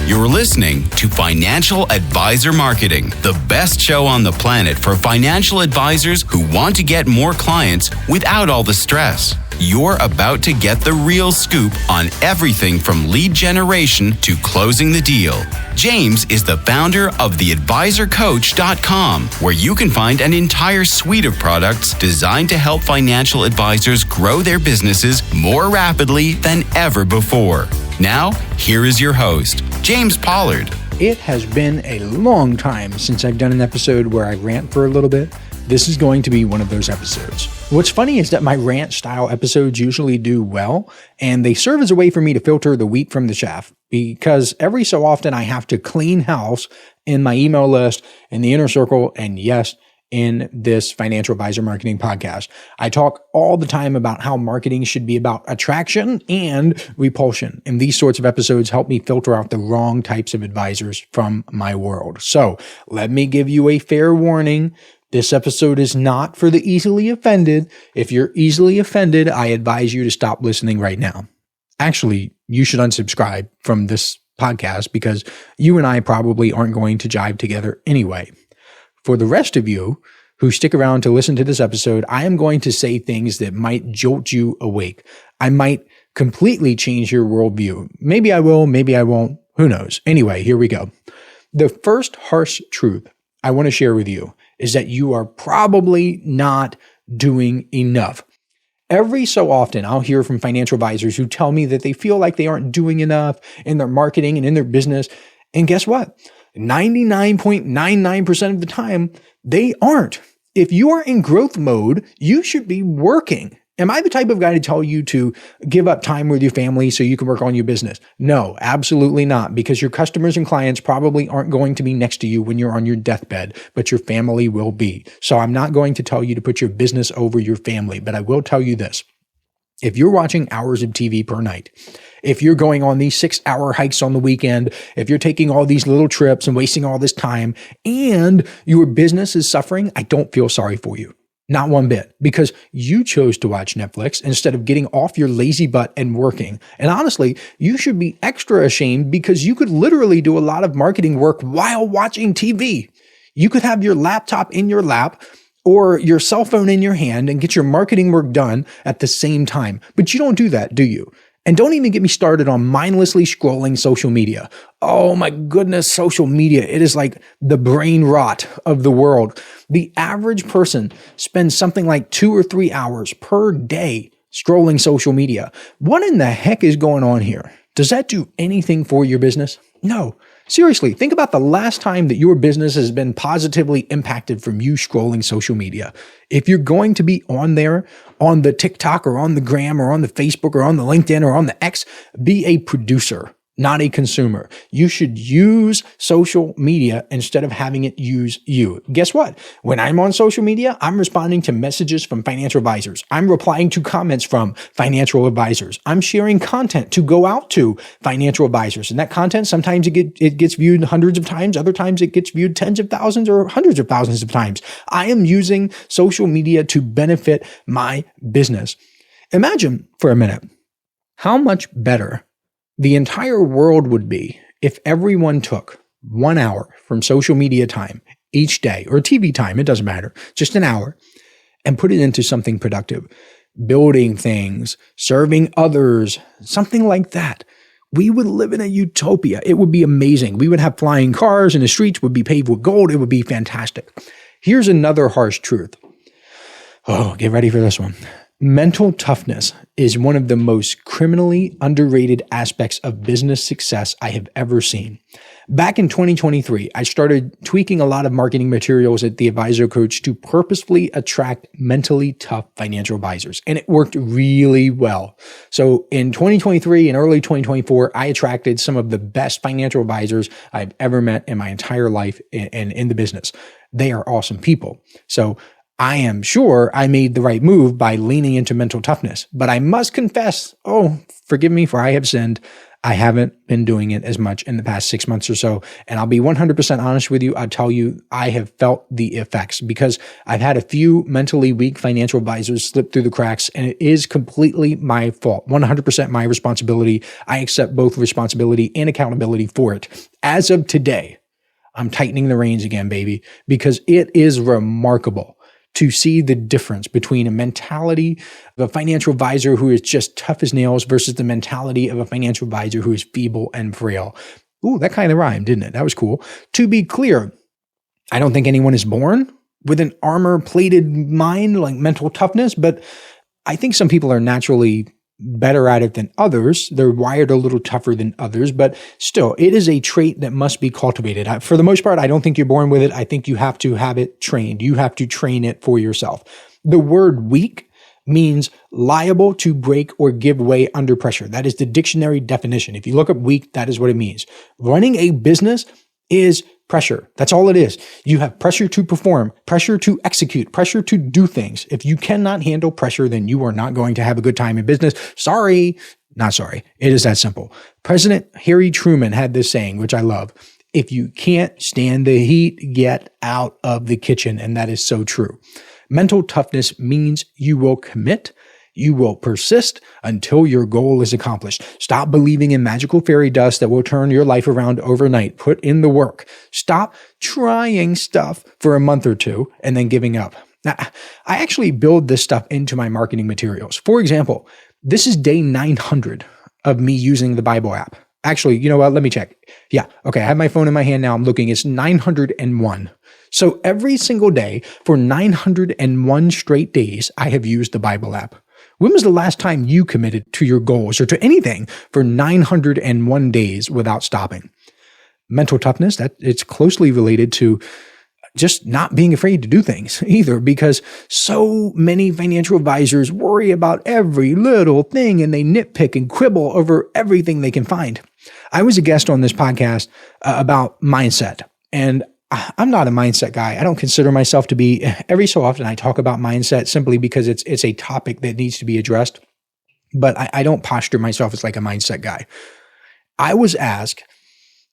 You're listening to Financial Advisor Marketing, the best show on the planet for financial advisors who want to get more clients without all the stress. You're about to get the real scoop on everything from lead generation to closing the deal. James is the founder of theadvisorcoach.com, where you can find an entire suite of products designed to help financial advisors grow their businesses more rapidly than ever before. Now, here is your host, James Pollard. It has been a long time since I've done an episode where I rant for a little bit. This is going to be one of those episodes. What's funny is that my rant style episodes usually do well, and they serve as a way for me to filter the wheat from the chaff, because every so often I have to clean house in my email list, in the inner circle, and yes, in this financial advisor marketing podcast. I talk all the time about how marketing should be about attraction and repulsion. And these sorts of episodes help me filter out the wrong types of advisors from my world. So let me give you a fair warning. This episode is not for the easily offended. If you're easily offended, I advise you to stop listening right now. Actually, you should unsubscribe from this podcast because you and I probably aren't going to jive together anyway. For the rest of you who stick around to listen to this episode, I am going to say things that might jolt you awake. I might completely change your worldview. Maybe I will, maybe I won't. Who knows? Anyway, here we go. The first harsh truth I want to share with you is that you are probably not doing enough. Every so often, I'll hear from financial advisors who tell me that they feel like they aren't doing enough in their marketing and in their business. And guess what? 99.99% of the time, they aren't. If you are in growth mode, you should be working. Am I the type of guy to tell you to give up time with your family so you can work on your business? No, absolutely not, because your customers and clients probably aren't going to be next to you when you're on your deathbed, but your family will be. So I'm not going to tell you to put your business over your family, but I will tell you this. If you're watching hours of TV per night, if you're going on these 6-hour hikes on the weekend, if you're taking all these little trips and wasting all this time and your business is suffering, I don't feel sorry for you. Not one bit, because you chose to watch Netflix instead of getting off your lazy butt and working. And honestly, you should be extra ashamed because you could literally do a lot of marketing work while watching TV. You could have your laptop in your lap or your cell phone in your hand and get your marketing work done at the same time. But you don't do that, do you? And don't even get me started on mindlessly scrolling social media. Oh my goodness, social media. It is like the brain rot of the world. The average person spends something like 2 or 3 hours per day scrolling social media. What in the heck is going on here? Does that do anything for your business? No. Seriously, think about the last time that your business has been positively impacted from you scrolling social media. If you're going to be on there, on the TikTok or on the Gram or on the Facebook or on the LinkedIn or on the X, be a producer, not a consumer. You should use social media instead of having it use you. Guess what? When I'm on social media, I'm responding to messages from financial advisors. I'm replying to comments from financial advisors. I'm sharing content to go out to financial advisors. And that content, sometimes it gets viewed hundreds of times. Other times it gets viewed tens of thousands or hundreds of thousands of times. I am using social media to benefit my business. Imagine for a minute how much better the entire world would be if everyone took 1 hour from social media time each day, or TV time, it doesn't matter, just an hour, and put it into something productive, building things, serving others, something like that. We would live in a utopia. It would be amazing. We would have flying cars and the streets would be paved with gold. It would be fantastic. Here's another harsh truth. Oh, get ready for this one. Mental toughness is one of the most criminally underrated aspects of business success I have ever seen. Back in 2023, I started tweaking a lot of marketing materials at The Advisor Coach to purposefully attract mentally tough financial advisors, and it worked really well. So in 2023 and early 2024, I attracted some of the best financial advisors I've ever met in my entire life and in the business. They are awesome people. So I am sure I made the right move by leaning into mental toughness, but I must confess, forgive me for I have sinned. I haven't been doing it as much in the past 6 months or so. And I'll be 100% honest with you. I'll tell you, I have felt the effects because I've had a few mentally weak financial advisors slip through the cracks, and it is completely my fault, 100% my responsibility. I accept both responsibility and accountability for it. As of today, I'm tightening the reins again, baby, because it is remarkable to see the difference between a mentality of a financial advisor who is just tough as nails versus the mentality of a financial advisor who is feeble and frail. Ooh, that kind of rhymed, didn't it? That was cool. To be clear, I don't think anyone is born with an armor-plated mind like mental toughness, but I think some people are naturally better at it than others. They're wired a little tougher than others, but still, it is a trait that must be cultivated. For the most part, I don't think you're born with it. I think you have to have it trained. You have to train it for yourself. The word weak means liable to break or give way under pressure. That is the dictionary definition. If you look up weak, that is what it means. Running a business is pressure. That's all it is. You have pressure to perform, pressure to execute, pressure to do things. If you cannot handle pressure, then you are not going to have a good time in business. Sorry, not sorry. It is that simple. President Harry Truman had this saying, which I love. If you can't stand the heat, get out of the kitchen. And that is so true. Mental toughness means you will commit. You will persist until your goal is accomplished. Stop believing in magical fairy dust that will turn your life around overnight. Put in the work. Stop trying stuff for a month or two and then giving up. Now, I actually build this stuff into my marketing materials. For example, this is day 900 of me using the Bible app. Actually, you know what? Let me check. Yeah. Okay. I have my phone in my hand now. I'm looking. It's 901. So every single day for 901 straight days, I have used the Bible app. When was the last time you committed to your goals or to anything for 901 days without stopping? Mental toughness, that it's closely related to just not being afraid to do things either, because so many financial advisors worry about every little thing and they nitpick and quibble over everything they can find. I was a guest on this podcast about mindset, and I'm not a mindset guy. I don't consider myself to be. Every so often I talk about mindset simply because it's a topic that needs to be addressed, but I don't posture myself as like a mindset guy. I was asked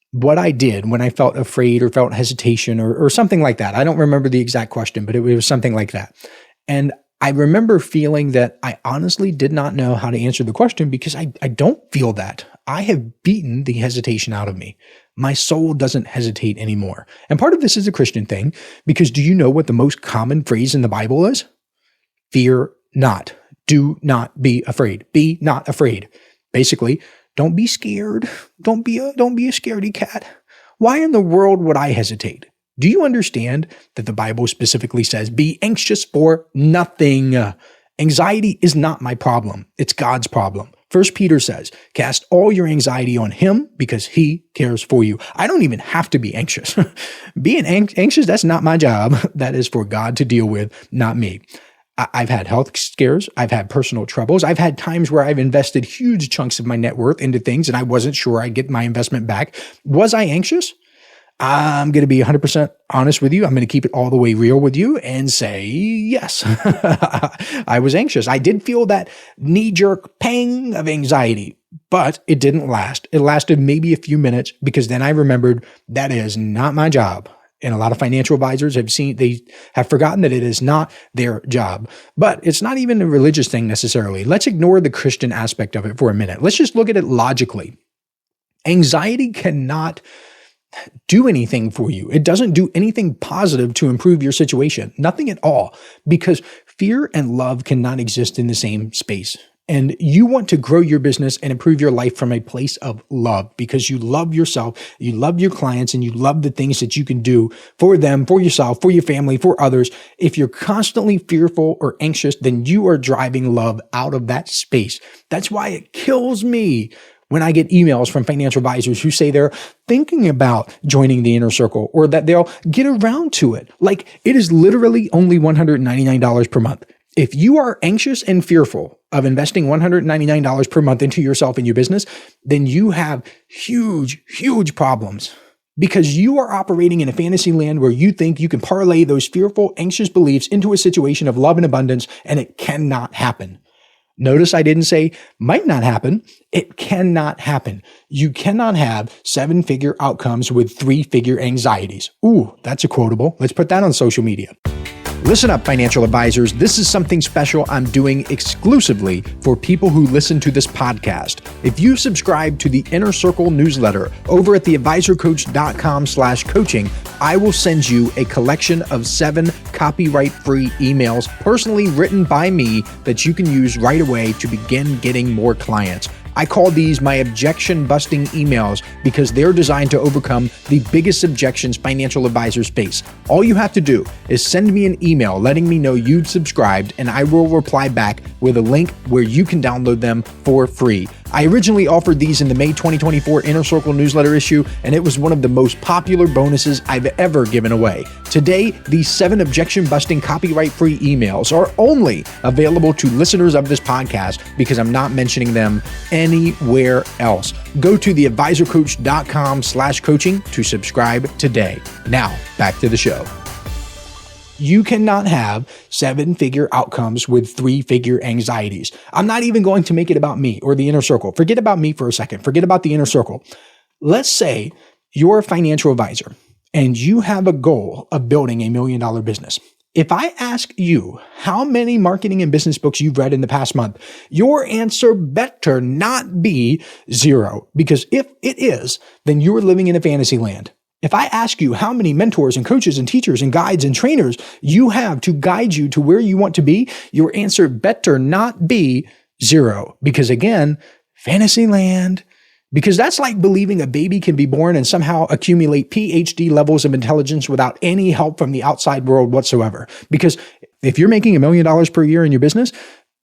what I did when I felt afraid or felt hesitation or something like that. I don't remember the exact question, but it was something like that. And I remember feeling that I honestly did not know how to answer the question because I don't feel that. I have beaten the hesitation out of me. My soul doesn't hesitate anymore. And part of this is a Christian thing, because do you know what the most common phrase in the Bible is? Fear not. Do not be afraid. Be not afraid. Basically, don't be scared. Don't be a scaredy cat. Why in the world would I hesitate? Do you understand that the Bible specifically says, be anxious for nothing? Anxiety is not my problem. It's God's problem. 1 Peter says, cast all your anxiety on him because he cares for you. I don't even have to be anxious. Being anxious, that's not my job. That is for God to deal with, not me. I've had health scares. I've had personal troubles. I've had times where I've invested huge chunks of my net worth into things and I wasn't sure I'd get my investment back. Was I anxious? I'm going to be 100% honest with you. I'm going to keep it all the way real with you and say, yes, I was anxious. I did feel that knee-jerk pang of anxiety, but it didn't last. It lasted maybe a few minutes because then I remembered that is not my job. And a lot of financial advisors they have forgotten that it is not their job. But it's not even a religious thing necessarily. Let's ignore the Christian aspect of it for a minute. Let's just look at it logically. Anxiety cannot do anything for you. It doesn't do anything positive to improve your situation. Nothing at all, because fear and love cannot exist in the same space. And you want to grow your business and improve your life from a place of love because you love yourself, you love your clients, and you love the things that you can do for them, for yourself, for your family, for others. If you're constantly fearful or anxious, then you are driving love out of that space. That's why it kills me when I get emails from financial advisors who say they're thinking about joining the inner circle or that they'll get around to it. Like, it is literally only $199 per month. If you are anxious and fearful of investing $199 per month into yourself and your business, then you have huge, huge problems because you are operating in a fantasy land where you think you can parlay those fearful, anxious beliefs into a situation of love and abundance, and it cannot happen. Notice I didn't say might not happen. It cannot happen. You cannot have 7-figure outcomes with 3-figure anxieties. Ooh, that's a quotable. Let's put that on social media. Listen up, financial advisors. This is something special I'm doing exclusively for people who listen to this podcast. If you subscribe to the Inner Circle newsletter over at theadvisorcoach.com/coaching, I will send you a collection of 7 copyright-free emails personally written by me that you can use right away to begin getting more clients. I call these my objection-busting emails because they're designed to overcome the biggest objections financial advisors face. All you have to do is send me an email letting me know you'd subscribed, and I will reply back with a link where you can download them for free. I originally offered these in the May 2024 Inner Circle newsletter issue, and it was one of the most popular bonuses I've ever given away. Today, these 7 objection-busting copyright-free emails are only available to listeners of this podcast because I'm not mentioning them anywhere else. Go to theadvisorcoach.com/coaching to subscribe today. Now, back to the show. You cannot have 7-figure outcomes with 3-figure anxieties. I'm not even going to make it about me or the inner circle. Forget about me for a second. Forget about the inner circle. Let's say you're a financial advisor and you have a goal of building $1 million business. If I ask you how many marketing and business books you've read in the past month, your answer better not be 0, because if it is, then you're living in a fantasy land. If I ask you how many mentors and coaches and teachers and guides and trainers you have to guide you to where you want to be, your answer better not be 0. Because again, fantasy land. Because that's like believing a baby can be born and somehow accumulate PhD levels of intelligence without any help from the outside world whatsoever. Because if you're making $1 million per year in your business,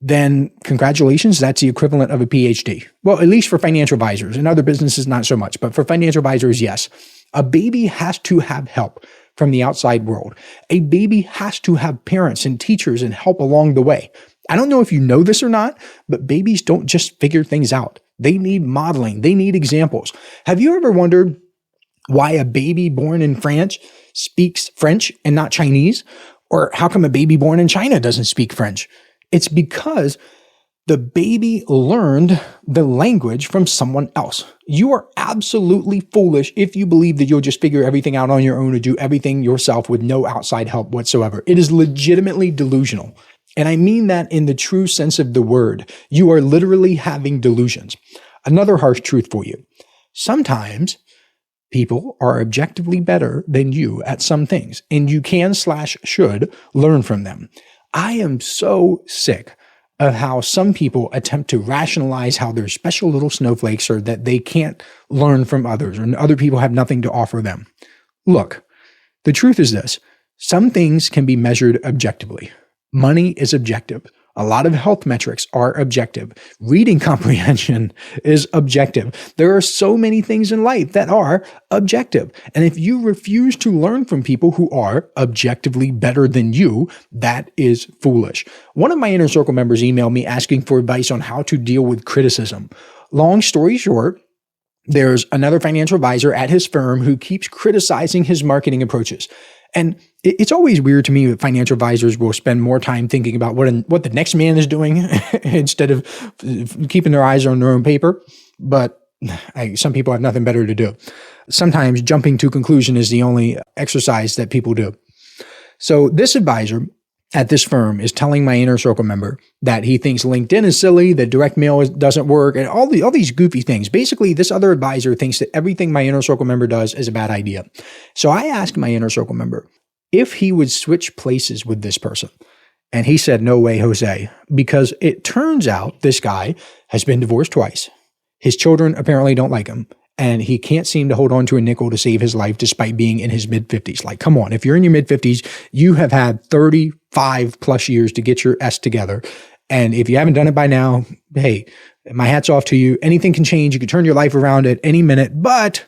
then congratulations, that's the equivalent of a PhD. Well, at least for financial advisors. In other businesses, not so much. But for financial advisors, yes. A baby has to have help from the outside world. A baby has to have parents and teachers and help along the way. I don't know if you know this or not, but babies don't just figure things out. They need modeling. They need examples. Have you ever wondered why a baby born in France speaks French and not Chinese? Or how come a baby born in China doesn't speak French? It's because the baby learned the language from someone else. You are absolutely foolish if you believe that you'll just figure everything out on your own or do everything yourself with no outside help whatsoever. It is legitimately delusional. And I mean that in the true sense of the word. You are literally having delusions. Another harsh truth for you. Sometimes people are objectively better than you at some things, and you can/should learn from them. I am so sick of how some people attempt to rationalize how they're special little snowflakes or that they can't learn from others or other people have nothing to offer them. Look, the truth is this. Some things can be measured objectively. Money is objective. A lot of health metrics are objective. Reading comprehension is objective. There are so many things in life that are objective. And if you refuse to learn from people who are objectively better than you, that is foolish. One of my inner circle members emailed me asking for advice on how to deal with criticism. Long story short, there's another financial advisor at his firm who keeps criticizing his marketing approaches. And it's always weird to me that financial advisors will spend more time thinking about what the next man is doing instead of keeping their eyes on their own paper. But some people have nothing better to do. Sometimes jumping to conclusion is the only exercise that people do. So this advisor at this firm is telling my inner circle member that he thinks LinkedIn is silly, that direct mail doesn't work, and all these goofy things. Basically, this other advisor thinks that everything my inner circle member does is a bad idea. So I asked my inner circle member if he would switch places with this person. And he said, no way, Jose, because it turns out this guy has been divorced twice. His children apparently don't like him. And he can't seem to hold on to a nickel to save his life despite being in his mid-50s. Like, come on, if you're in your mid-50s, you have had 35 plus years to get your S together. And if you haven't done it by now, hey, my hat's off to you. Anything can change. You can turn your life around at any minute, but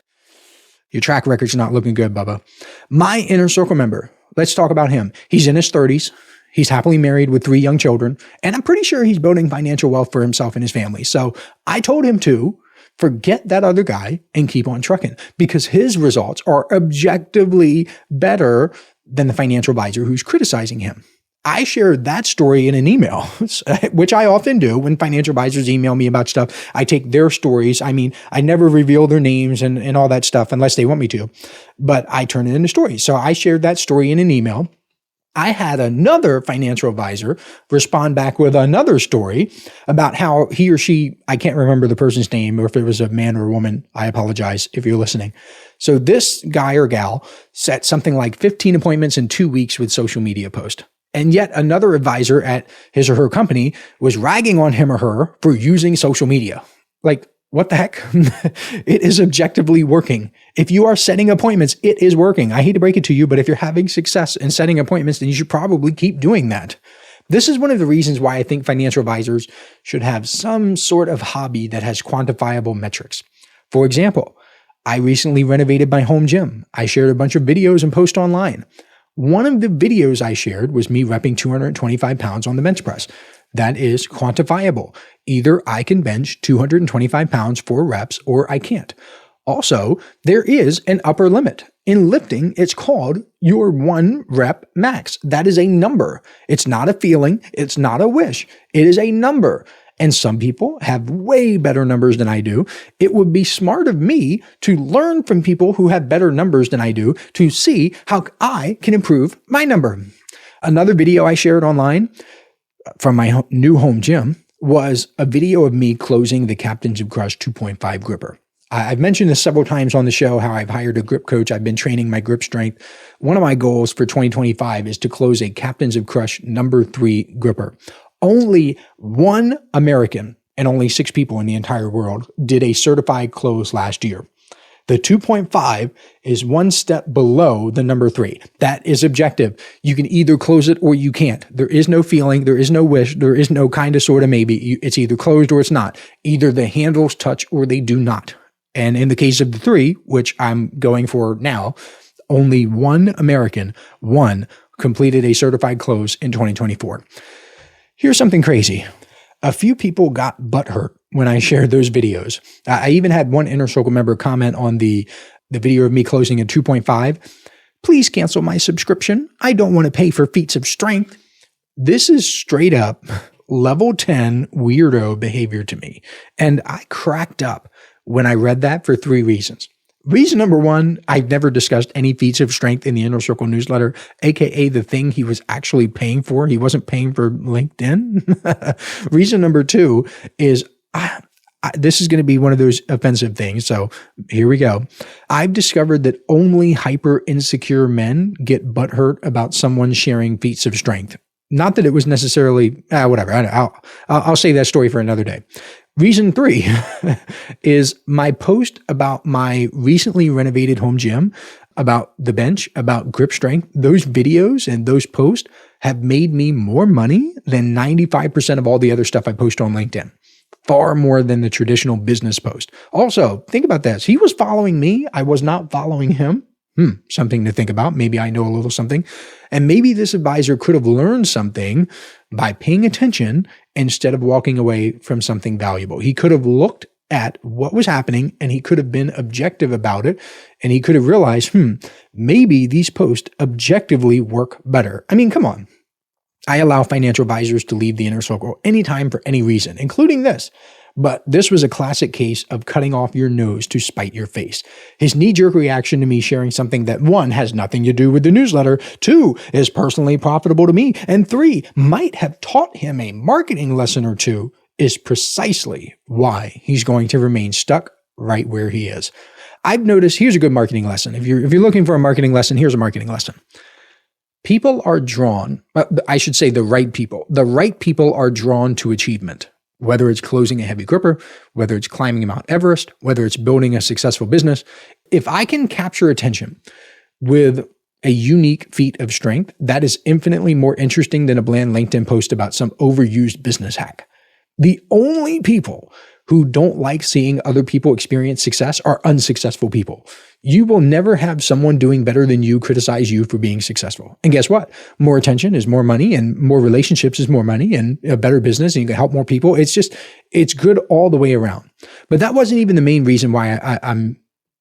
your track record's not looking good, Bubba. My inner circle member, let's talk about him. He's in his 30s. He's happily married with 3 young children. And I'm pretty sure he's building financial wealth for himself and his family. So I told him to forget that other guy and keep on trucking because his results are objectively better than the financial advisor who's criticizing him. I shared that story in an email, which I often do when financial advisors email me about stuff. I take their stories. I mean, I never reveal their names and all that stuff unless they want me to, but I turn it into stories. So I shared that story in an email. I had another financial advisor respond back with another story about how he or she, I can't remember the person's name, or if it was a man or a woman. I apologize if you're listening. So this guy or gal set something like 15 appointments in 2 weeks with social media posts. And yet another advisor at his or her company was ragging on him or her for using social media. Like, what the heck? It is objectively working. If you are setting appointments, it is working. I hate to break it to you, but if you're having success in setting appointments, then you should probably keep doing that. This is one of the reasons why I think financial advisors should have some sort of hobby that has quantifiable metrics. For example, I recently renovated my home gym. I shared a bunch of videos and posts online. One of the videos I shared was me repping 225 pounds on the bench press. That is quantifiable. Either I can bench 225 pounds for reps or I can't. Also, there is an upper limit. In lifting, it's called your 1 rep max. That is a number. It's not a feeling. It's not a wish. It is a number. And some people have way better numbers than I do. It would be smart of me to learn from people who have better numbers than I do to see how I can improve my number. Another video I shared online from my new home gym was a video of me closing the Captains of Crush 2.5 gripper. I've mentioned this several times on the show, how I've hired a grip coach. I've been training my grip strength. One of my goals for 2025 is to close a Captains of Crush number 3 gripper. Only one American and only 6 people in the entire world did a certified close last year. The 2.5 is one step below the number 3. That is objective. You can either close it or you can't. There is no feeling. There is no wish. There is no kind of, sort of, maybe. It's either closed or it's not. Either the handles touch or they do not. And in the case of the 3, which I'm going for now, only one American, completed a certified close in 2024. Here's something crazy. A few people got butthurt when I shared those videos. I even had one Inner Circle member comment on the video of me closing a 2.5. Please cancel my subscription. I don't want to pay for feats of strength. This is straight up level 10 weirdo behavior to me. And I cracked up when I read that for 3 reasons. Reason number 1, I've never discussed any feats of strength in the Inner Circle newsletter, aka the thing he was actually paying for. He wasn't paying for LinkedIn. Reason number 2 is this is going to be one of those offensive things. So here we go. I've discovered that only hyper insecure men get butthurt about someone sharing feats of strength. Not that it was necessarily, whatever. I'll save that story for another day. Reason 3 is my post about my recently renovated home gym, about the bench, about grip strength. Those videos and those posts have made me more money than 95% of all the other stuff I post on LinkedIn. Far more than the traditional business post. Also, think about this. He was following me. I was not following him. Something to think about. Maybe I know a little something. And maybe this advisor could have learned something by paying attention instead of walking away from something valuable. He could have looked at what was happening and he could have been objective about it. And he could have realized, maybe these posts objectively work better. I mean, come on. I allow financial advisors to leave the Inner Circle anytime for any reason, including this. But this was a classic case of cutting off your nose to spite your face. His knee-jerk reaction to me sharing something that 1, has nothing to do with the newsletter, 2, is personally profitable to me, and 3, might have taught him a marketing lesson or 2, is precisely why he's going to remain stuck right where he is. I've noticed, here's a good marketing lesson. If you're looking for a marketing lesson, here's a marketing lesson. People are drawn, I should say the right people are drawn to achievement. Whether it's closing a heavy gripper, whether it's climbing Mount Everest, whether it's building a successful business. If I can capture attention with a unique feat of strength, that is infinitely more interesting than a bland LinkedIn post about some overused business hack. The only people who don't like seeing other people experience success are unsuccessful people. You will never have someone doing better than you criticize you for being successful. And guess what? More attention is more money, and more relationships is more money, and a better business, and you can help more people. It's good all the way around. But that wasn't even the main reason why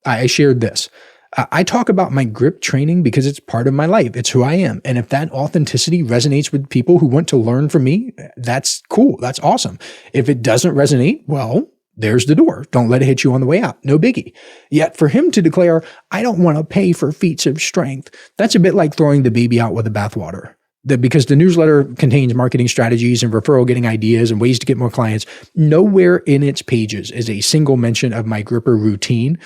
I shared this. I talk about my grip training because it's part of my life. It's who I am. And if that authenticity resonates with people who want to learn from me, that's cool. That's awesome. If it doesn't resonate, well, there's the door. Don't let it hit you on the way out. No biggie. Yet for him to declare, I don't want to pay for feats of strength, that's a bit like throwing the baby out with the bathwater. Because the newsletter contains marketing strategies and referral getting ideas and ways to get more clients, nowhere in its pages is a single mention of my gripper routine,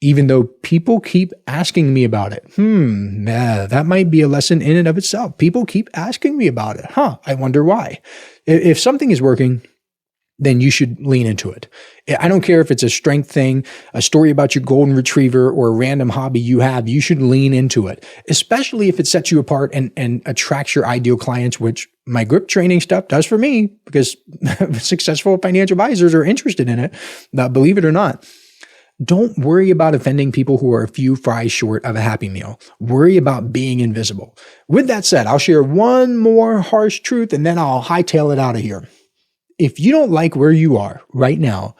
even though people keep asking me about it. That might be a lesson in and of itself. People keep asking me about it. I wonder why. If something is working, then you should lean into it. I don't care if it's a strength thing, a story about your golden retriever, or a random hobby you have, you should lean into it, especially if it sets you apart and attracts your ideal clients, which my grip training stuff does for me because successful financial advisors are interested in it, believe it or not. Don't worry about offending people who are a few fries short of a Happy Meal. Worry about being invisible. With that said, I'll share one more harsh truth and then I'll hightail it out of here. If you don't like where you are right now,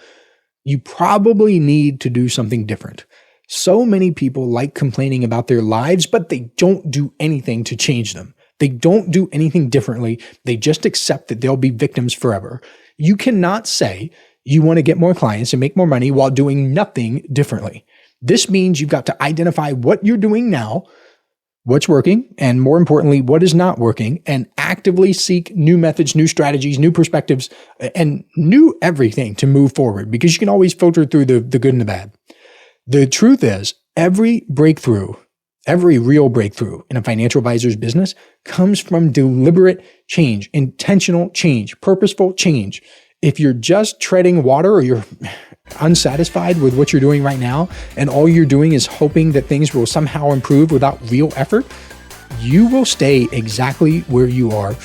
you probably need to do something different. So many people like complaining about their lives, but they don't do anything to change them. They don't do anything differently. They just accept that they'll be victims forever. You cannot say you want to get more clients and make more money while doing nothing differently. This means you've got to identify what you're doing now, what's working, and more importantly, what is not working, and actively seek new methods, new strategies, new perspectives, and new everything to move forward, because you can always filter through the good and the bad. The truth is, every real breakthrough in a financial advisor's business comes from deliberate change, intentional change, purposeful change. If you're just treading water or you're unsatisfied with what you're doing right now, and all you're doing is hoping that things will somehow improve without real effort, you will stay exactly where you are,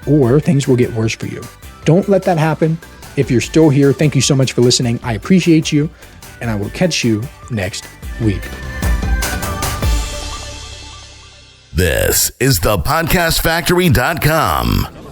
or things will get worse for you. Don't let that happen. If you're still here, thank you so much for listening. I appreciate you, and I will catch you next week. This is thepodcastfactory.com.